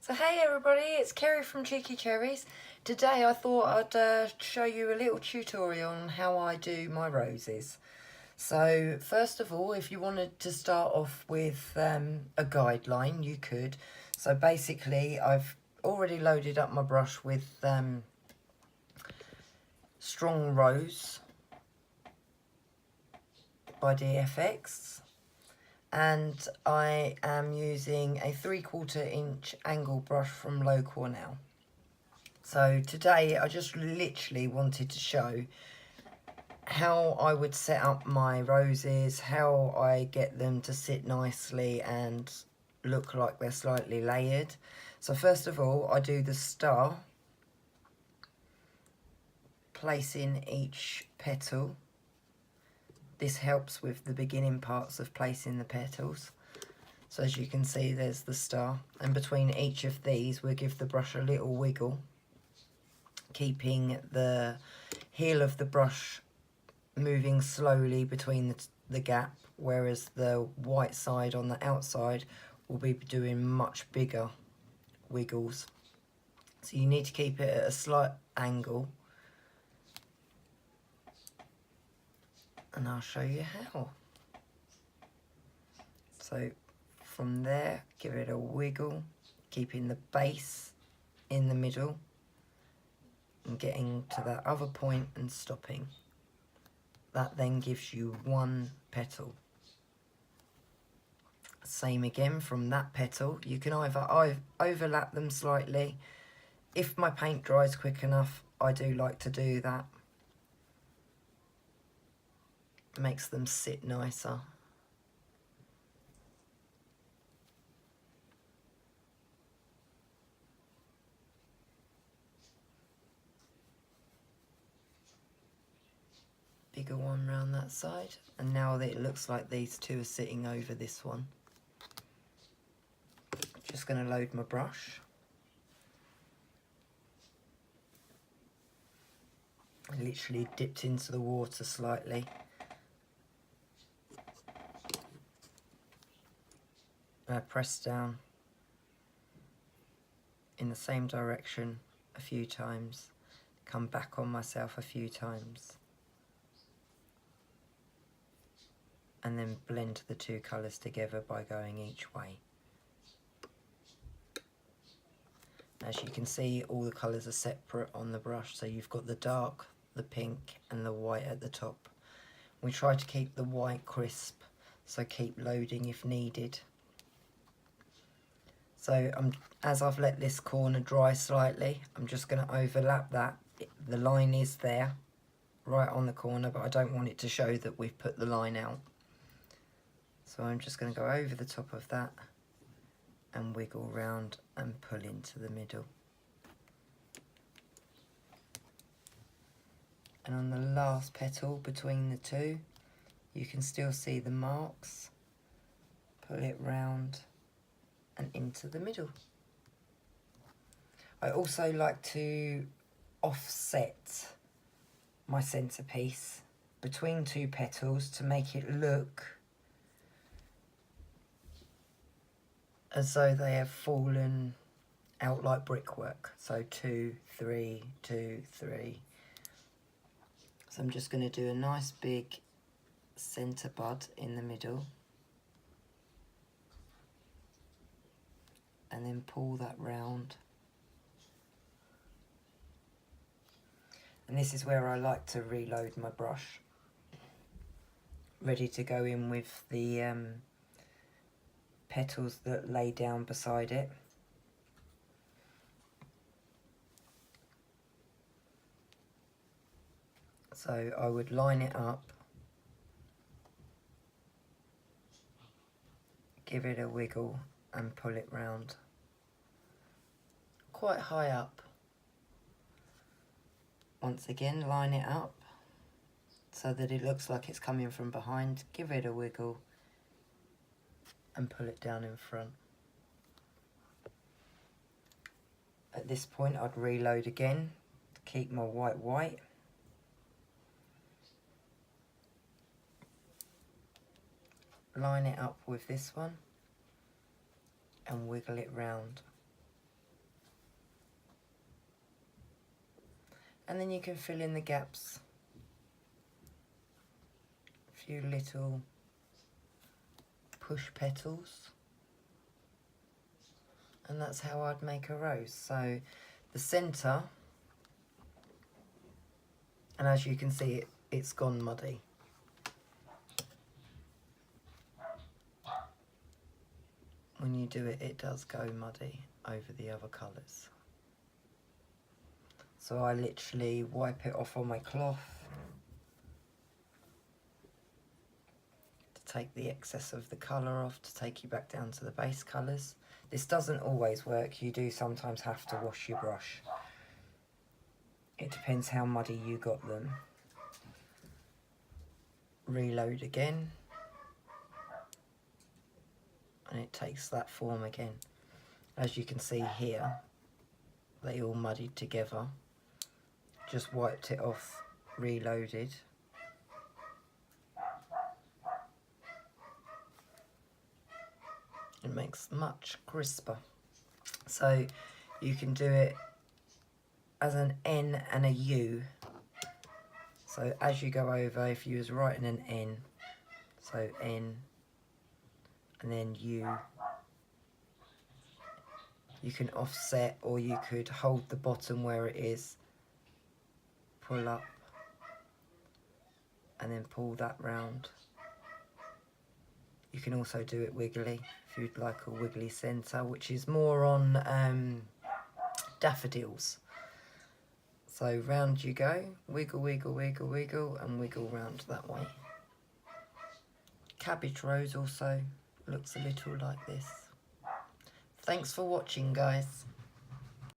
So hey everybody, it's Kerry from Cheeky Cherries. Today I thought I'd show you a little tutorial on how I do my roses. So first of all, if you wanted to start off with a guideline, you could. So basically I've already loaded up my brush with Strong Rose by DFX. And I am using a 3/4 inch angle brush from Low Cornell. So today I just literally wanted to show how I would set up my roses, how I get them to sit nicely and look like they're slightly layered. So first of all, I do the star, placing each petal. This helps with the beginning parts of placing the petals. So as you can see, there's the star, and between each of these we'll give the brush a little wiggle, keeping the heel of the brush moving slowly between the gap, whereas the white side on the outside will be doing much bigger wiggles. So you need to keep it at a slight angle, and I'll show you how. So from there, give it a wiggle, keeping the base in the middle and getting to that other point and stopping. That then gives you one petal. Same again from that petal. You can either overlap them slightly. If my paint dries quick enough, I do like to do that. It makes them sit nicer. Bigger one round that side, and now that it looks like these two are sitting over this one, just going to load my brush. I literally dipped into the water slightly. I press down in the same direction a few times, come back on myself a few times, and then blend the two colours together by going each way. As you can see, all the colours are separate on the brush, so you've got the dark, the pink and the white at the top. We try to keep the white crisp, so keep loading if needed. So as I've let this corner dry slightly, I'm just going to overlap that. The line is there, right on the corner, but I don't want it to show that we've put the line out. So I'm just going to go over the top of that and wiggle round and pull into the middle. And on the last petal between the two, you can still see the marks. Pull it round and into the middle. I also like to offset my centerpiece between two petals to make it look as though they have fallen out like brickwork. So 2, 3, 2, 3. So I'm just going to do a nice big centre bud in the middle, and then pull that round. And this is where I like to reload my brush, ready to go in with the petals that lay down beside it. So I would line it up, give it a wiggle and pull it round quite high up. Once again, line it up so that it looks like it's coming from behind, give it a wiggle and pull it down in front. At this point I'd reload again to keep my white. Line it up with this one and wiggle it round. And then you can fill in the gaps. A few little push petals. And that's how I'd make a rose. So the centre, and as you can see, it's gone muddy. When you do it, it does go muddy over the other colours. So I literally wipe it off on my cloth to take the excess of the colour off, to take you back down to the base colours. This doesn't always work. You do sometimes have to wash your brush. It depends how muddy you got them. Reload again. And it takes that form again. As you can see here, they all muddied together. Just wiped it off, reloaded. It makes much crisper. So you can do it as an N and a U. So as you go over, if you was writing an N, so N and then U, you can offset, or you could hold the bottom where it is, pull up, and then pull that round. You can also do it wiggly, if you'd like a wiggly centre, which is more on daffodils. So round you go, wiggle, wiggle, wiggle, wiggle, and wiggle round that way. Cabbage rose also looks a little like this. Thanks for watching, guys.